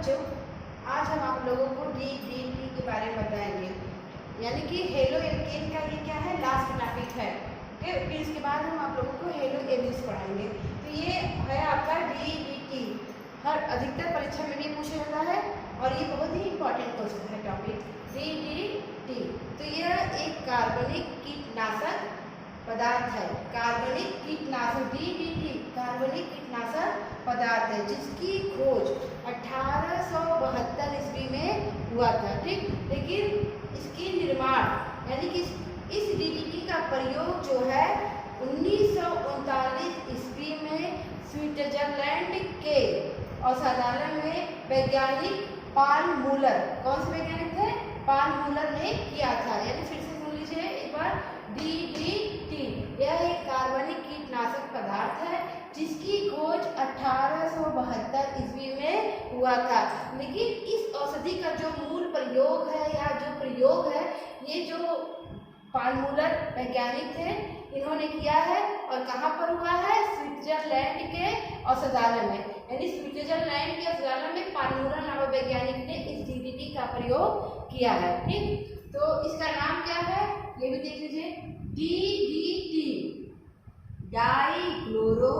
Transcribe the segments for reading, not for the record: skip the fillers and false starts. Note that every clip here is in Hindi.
बच्चों, आज हम आप लोगों को DDT के बारे में बताएंगे। यानी कि हेलो एल्केन का ये क्या है, लास्ट टॉपिक है। ओके, फिर इसके बाद हम आप लोगों को हेलो एलिस पढ़ाएंगे। तो ये है आपका DDT। हर अधिकतर परीक्षा में भी पूछा जाता है और ये बहुत ही इंपॉर्टेंट क्वेश्चन है टॉपिक DDT। तो यह एक कार्बनिक कीटनाशक पदार्थ है। कार्बनिक कीटनाशक DDT कार्बनिक कीटनाशक पदार्थ है जिसकी खोज 1872 ईस्वी में हुआ था। ठीक, लेकिन इसकी निर्माण यानी कि इस DDT का प्रयोग जो है 1939 ईस्वी में स्विट्जरलैंड के औषधालय में वैज्ञानिक पाल मूलर, कौन से वैज्ञानिक थे, पाल मूलर ने किया था। यानी फिर से सुन लीजिए एक बार, DDT यह एक कार्बनिक कीटनाशक पदार्थ है जिसकी खोज 1872 ईस्वी में हुआ था। लेकिन इस औषधि का जो मूल प्रयोग है या जो प्रयोग है, ये जो पाल मूलर वैज्ञानिक थे इन्होंने किया है और कहाँ पर हुआ है, स्विट्जरलैंड के औषधालय में। यानी स्विट्जरलैंड के औषधालय में पाल मूलर नामक वैज्ञानिक ने इस DDT का प्रयोग किया है। ठीक, तो इसका नाम क्या है ये भी देख लीजिए, DDT dichloro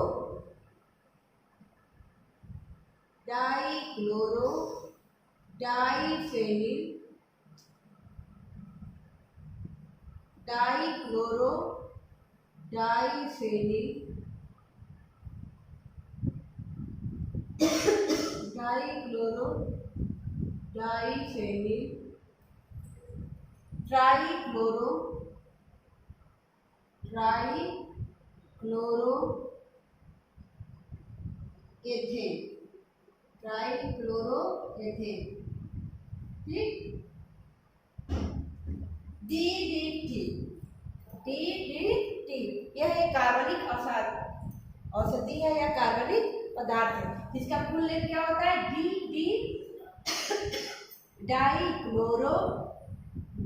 diphenyl dichloro diphenyl dichloro diphenyl trichloro trichloroethane. ठीक, DDT यह एक कार्बनिक औषधि है या कार्बनिक पदार्थ है जिसका फुल नेम क्या होता है, DD डाइक्लोरो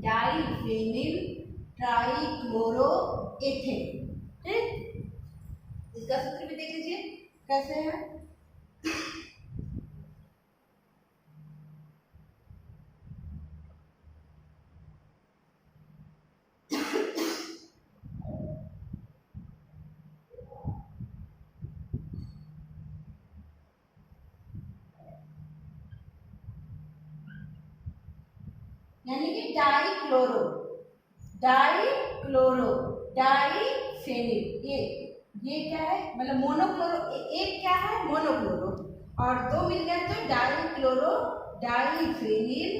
डाइफेनिल ट्राइक्लोरोएथेन। ठीक, इसका सूत्र भी देख लीजिए कैसे है। यानी कि डाइक्लोरो डाइफेनिल, ये क्या है, मतलब मोनोक्लोरो, एक क्या है मोनोक्लोरो और दो मिल गए तो डाइक्लोरो डाइफेनिल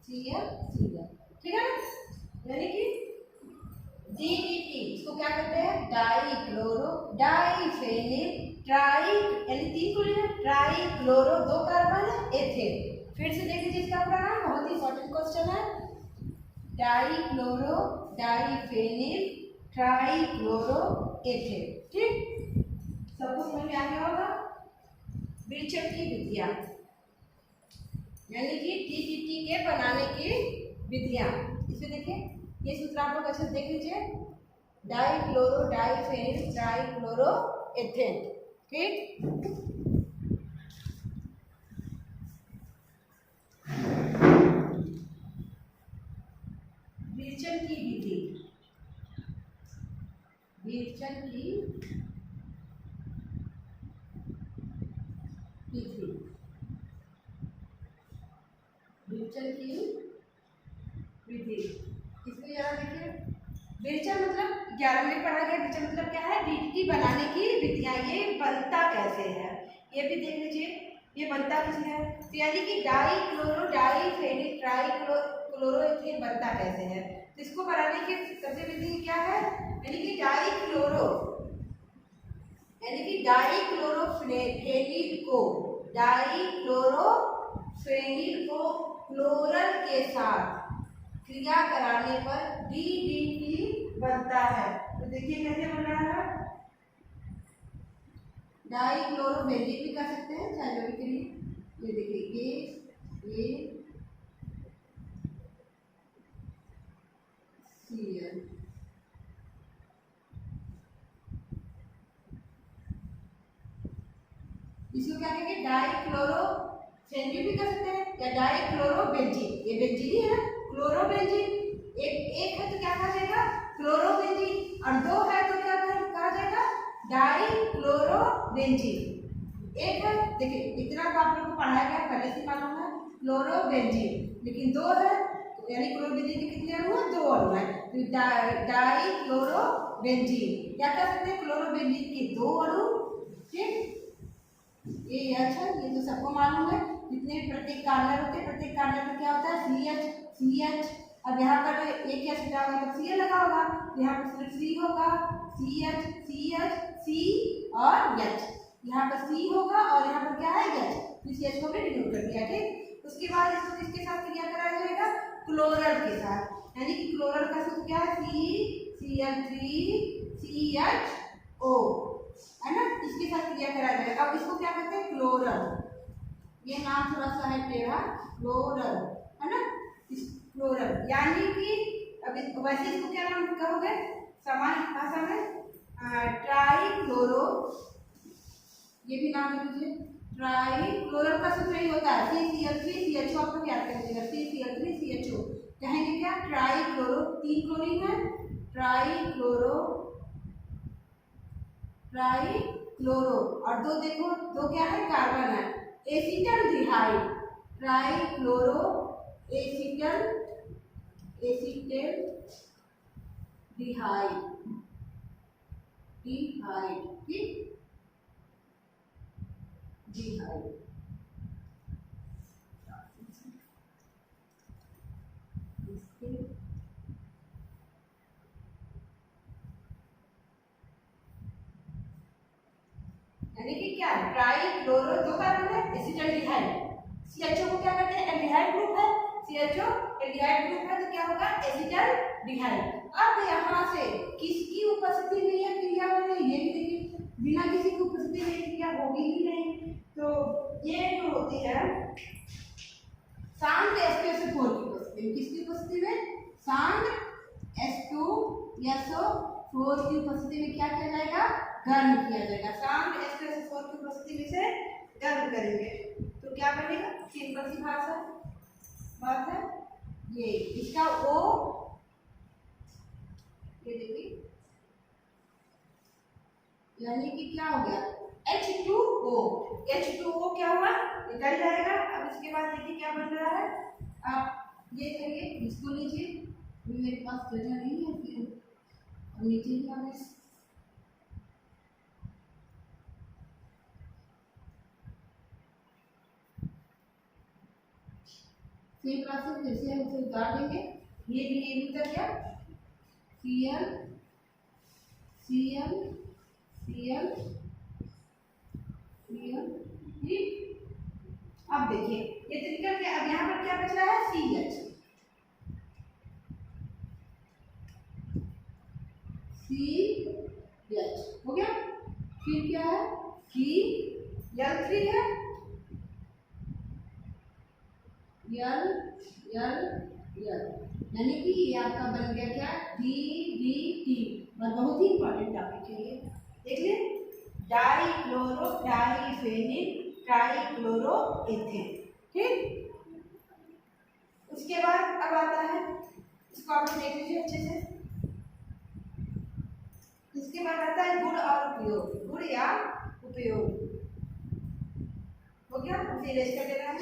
ठीक है। यानी कि DDT इसको क्या कहते हैं, डाइक्लोरो डाइफेनिल यानी तीन को लेना, ट्राइक्लोरो दो कार्बन है एथेन। फिर से देख लीजिए इसका पूरा नाम, बहुत ही इंपॉर्टेंट क्वेश्चन है, डाइक्लोरो डाइफेनिल ट्राइक्लोरोएथेन। ठीक, सबको समझ में आ गया होगा। विरचन की विधियां यानी कि DDT के बनाने की विधियां, इसमें देखिए ये सूत्र आप लोग अच्छे से देख लीजिए, डाइक्लोरो डाइफेनिल ट्राइक्लोरोएथेन। ठीक, विरचन की विधि, विरचन की विधि, विरचन की विधि, इसमें जरा देखिए, विरचन मतलब 11 में पढ़ा गया। विरचन मतलब क्या है, DDT बनाने की विधियां, ये बनता कैसे है ये भी देख लीजिए, ये बनता कैसे है। तो यानी कि डाइक्लोरो डाइफेनिल ट्राइक्लोरोएथेन बनता कैसे है, तो इसको बनाने की सबसे विधि क्या है, यानी कि डाइक्लोरोफेनिल को क्लोरल के साथ क्रिया कराने पर DDT बनता है। तो देखिए कैसे बन रहा है, डाइक्लोरोबेंजीन भी कर सकते हैं चाहे जो भी करिए। ये देखिए ये Cl, इसको क्या कहेंगे, डाइक्लोरोबेंजीन भी कर सकते हैं या डाइक्लोरोबेंजीन। ये बेंजीन ही है, क्लोरोबेंजीन। एक है तो क्या कहा जाएगा, क्लोरोबेंजीन, और दो है तो क्या कहा जाएगा, डाइक्लोरोबेंजीन। एक है, देखिए इतना तो आप लोग को पढ़ाया गया, पहले से मालूम है क्लोरोबेंजीन, लेकिन दो है यानी क्लोरोबेंजीन के कितने अणु हैं, 2 अणु हैं, तो डाइक्लोरोबेंजीन क्या कर सकते हैं, क्लोरोबेंजीन के 2 अणु। ठीक, ये अच्छा, ये तो सबको मालूम है, जितने प्रत्येक कार्बन होते हैं प्रत्येक कार्बन में क्या होता है, CH। अब यहाँ पर एक क्या सीधा होगा तो Cl लगा होगा, यहाँ पर सिर्फ C होगा, CH C और H, यहाँ पर C होगा और यहाँ पर क्या है H, CH को भी डिनोट कर दिया। ठीक, उसके बाद इसको किसके साथ क्रिया कराया जाएगा, क्लोरल के साथ, यानी कि क्लोरल का सूत्र क्या है, CCl3CHO है ना, इसके साथ क्रिया कराया जाएगा। अब इसको क्या कहते हैं, क्लोरल, ये नाम थोड़ा सा है टेढ़ा, क्लोरल है ना, क्लोरल, यानी कि अब वैसे इसको क्या नाम कहोगे सामान्य भाषा में, ट्राइक्लोरो, ये भी नाम लिख लीजिए, ट्राइक्लोरल का सूत्र ही होता है CCl3CHO, आपको याद कर लीजिएगा, CCl3CHO कहेंगे क्या, ट्राइक्लोरो, 3 क्लोरीन है, ट्राइक्लोरो और दो देखो, दो क्या है, कार्बन है, एसिटल्डिहाइड, ट्राइक्लोरो एसिटल्डिहाइड, ठीक, डिहाइड। यानी कि क्या, ट्राइक्लोरो, दो कार्बन है, एसिटल्डिहाइड, CHO को क्या कहते हैं, एल्डिहाइड ग्रुप है, CHO एल्डिहाइड ग्रुप है तो क्या होगा, एसिटल्डिहाइड। अब यहाँ से किसकी उपस्थिति में यह क्रिया हो रही है, ये भी देखिए, बिना किसी की उपस्थिति में क्रिया होगी ही नहीं, तो ये जो होती है शांत H2SO4 की उपस्थिति में, किसकी उपस्थिति में, शांत H2SO4 की उपस्थिति में क्या किया जाएगा, गर्म किया जाएगा, शांत H2SO4 की उपस्थिति में से गर्म करेंगे तो क्या बनेगा, सिंपल सी बात है, ये इसका O, ये देखिए, यानी कि क्या हो गया, H2O क्या हुआ, निकल जाएगा। अब इसके बाद देखिए क्या बन रहा है, आप ये करिए, इसको लीजिए, मेरे पास जगह नहीं है, फिर नीचे ही आ गए, सेम प्रोसेस फिर से हम इसे उतार देंगे, ये भी उतर गया, Cl ठीक। अब देखिए ये तरीका क्या, अब यहाँ पर क्या बच रहा है, CH हो गया, फिर क्या है, Cl3 है, यानी कि ये आपका बन गया क्या, DDT, और बहुत ही इंपॉर्टेंट टॉपिक है ये, देख ले, डाइक्लोरो डाइफेनिल ट्राइक्लोरोएथेन। ठीक, उसके बाद अब आता है, इसको आप देख लीजिए अच्छे से, इसके बाद आता है गुण और उपयोग, गुण या उपयोग, हो गया, उसे इरेज कर देना है।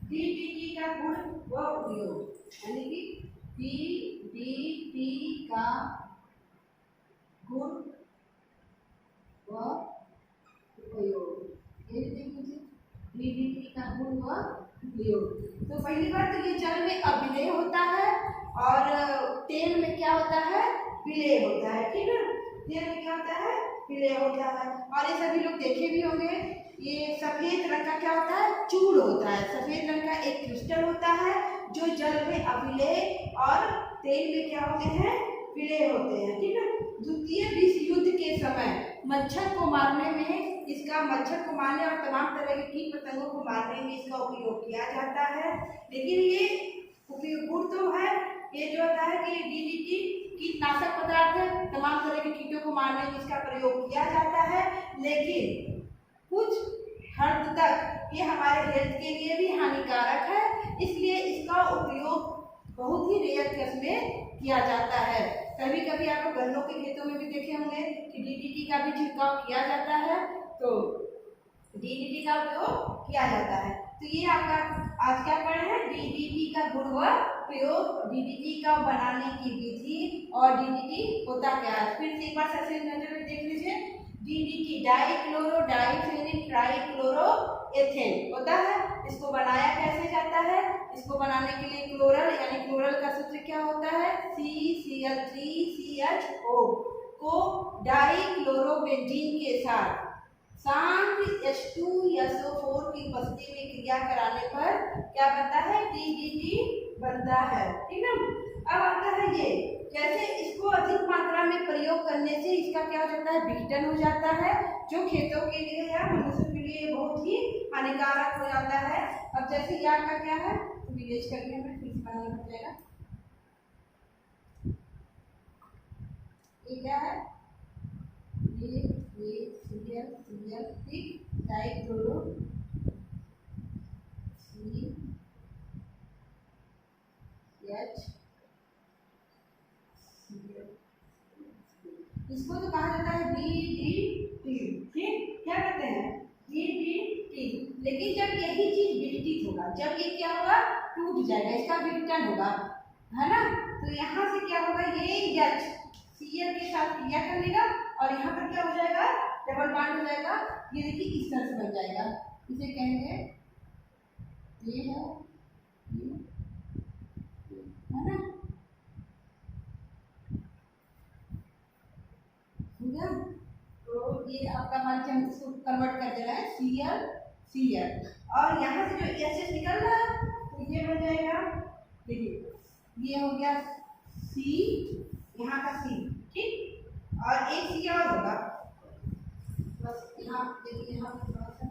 DDT का गुण व उपयोग, यानी कि DDT का गुण व उपयोग, ये देख लीजिए, DDT का गुण व उपयोग। तो पहली बात तो ये जल में अविलेय होता है और तेल में क्या होता है, विलेय होता है। ठीक है, तेल में क्या होता है, विलेय होता है। और ये सभी लोग देखे भी होंगे, ये सफेद रंग का क्या होता है, चूड़ होता है, सफेद रंग का एक क्रिस्टल होता है जो जल में अविलेय और तेल में क्या होते हैं, विलेय होते हैं। ठीक है। द्वितीय विश्व युद्ध के समय मच्छर को मारने में इसका, मच्छर को मारने और तमाम तरह के कीट पतंगों को मारने में इसका उपयोग किया जाता है। लेकिन ये उपयोग तो है, ये जो होता है कि डीडीटी कीटनाशक पदार्थ है, तमाम तरह के कीटों को मारने में इसका प्रयोग किया जाता है। लेकिन कुछ हद तक ये हमारे हेल्थ के लिए भी हानिकारक है, इसलिए इसका उपयोग बहुत ही रेयर केस में किया जाता है। कभी कभी आप गन्नों के खेतों में भी देखे होंगे कि डीडीटी का भी छिड़काव किया जाता है, तो डीडीटी का उपयोग किया जाता है। तो ये आपका आज क्या पढ़े हैं, डीडीटी का गुण व प्रयोग, डीडीटी का बनाने की विधि और डीडीटी होता क्या है। फिर से एक बार सबसे नजर में देख लीजिए, डीडीटी डाइक्लोरो डाइफेनिल ट्राइक्लोरोएथेन होता है। इसको बनाया कैसे जाता है, इसको बनाने के लिए क्लोरल यानी क्लोरल का सूत्र क्या होता है, CCl3CHO को डाइक्लोरोबेंजीन के साथ शांत H2SO4 की उपस्थिति में क्रिया कराने पर क्या बनता है, डीडीटी बनता है। ठीक है। अब आता है ये कैसे इसको अधिक मात्रा में प्रयोग करने से इसका क्या हो जाता है, विघटन हो जाता है, जो खेतों के लिए या मनुष्य के लिए बहुत ही हानिकारक हो जाता है। अब जैसे याद का क्या है, विलेज करने में फिर बनाना पड़ेगा। ये क्या है, ये Cl डाइक्लोरो इसको तो कहा जाता है डीडीटी। ठीक, क्या कहते हैं, डीडीटी। लेकिन जब यही चीज विघटित होगा, जब ये क्या होगा, टूट जाएगा, इसका विघटन होगा, है ना, तो यहाँ से क्या होगा, ये Cl के साथ क्रिया कर लेगा और यहाँ पर क्या हो जाएगा, डबल बॉन्ड हो जाएगा। ये देखिए इस तरह से बन जाएगा, इसे कहेंगे, ये है ना, तो ये आपका मान के हम इसको कन्वर्ट कर दे रहा है Cl और यहाँ से जो एच निकल रहा है तो ये बन जाएगा, देखिए ये हो गया C, यहाँ का C। ठीक, और एक C और होगा, बस यहाँ देखिए, यहाँ थोड़ा सा,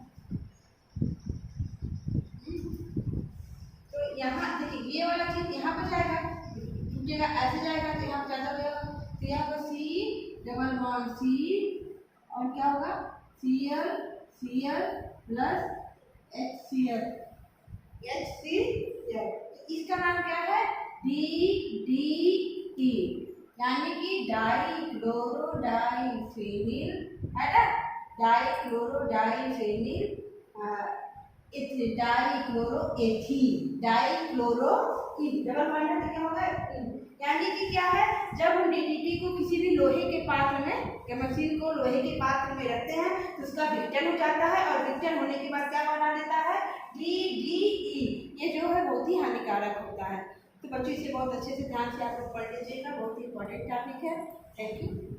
तो यहाँ देखिए ये वाला चीज यहाँ पर जाएगा, टूटेगा, ऐसे जाएगा तो यहाँ ज्यादा हो जाएगा, तो यहाँ पर C डबल बॉन्ड C और क्या होगा, Cl प्लस HCl, इसका नाम क्या है, DDT, यानी कि डाइक्लोरो डाइफेनिल, है ना, डाइक्लोरो डाइफेनिल डाइक्लोरोएथीन, डाइक्लोरोइन, डबल बॉन्ड है तो क्या होगा, यानी कि क्या है, जब हम डीडीटी को किसी भी लोहे के पात्र में, केरोसिन को लोहे के पात्र में रखते हैं तो उसका विघटन हो जाता है और विघटन होने के बाद क्या बना देता है, DDE। ये जो है बहुत ही हानिकारक होता है। तो बच्चों इसे बहुत अच्छे से ध्यान से आप लोग पढ़ लीजिएगा, बहुत ही इंपॉर्टेंट टॉपिक है। Thank you.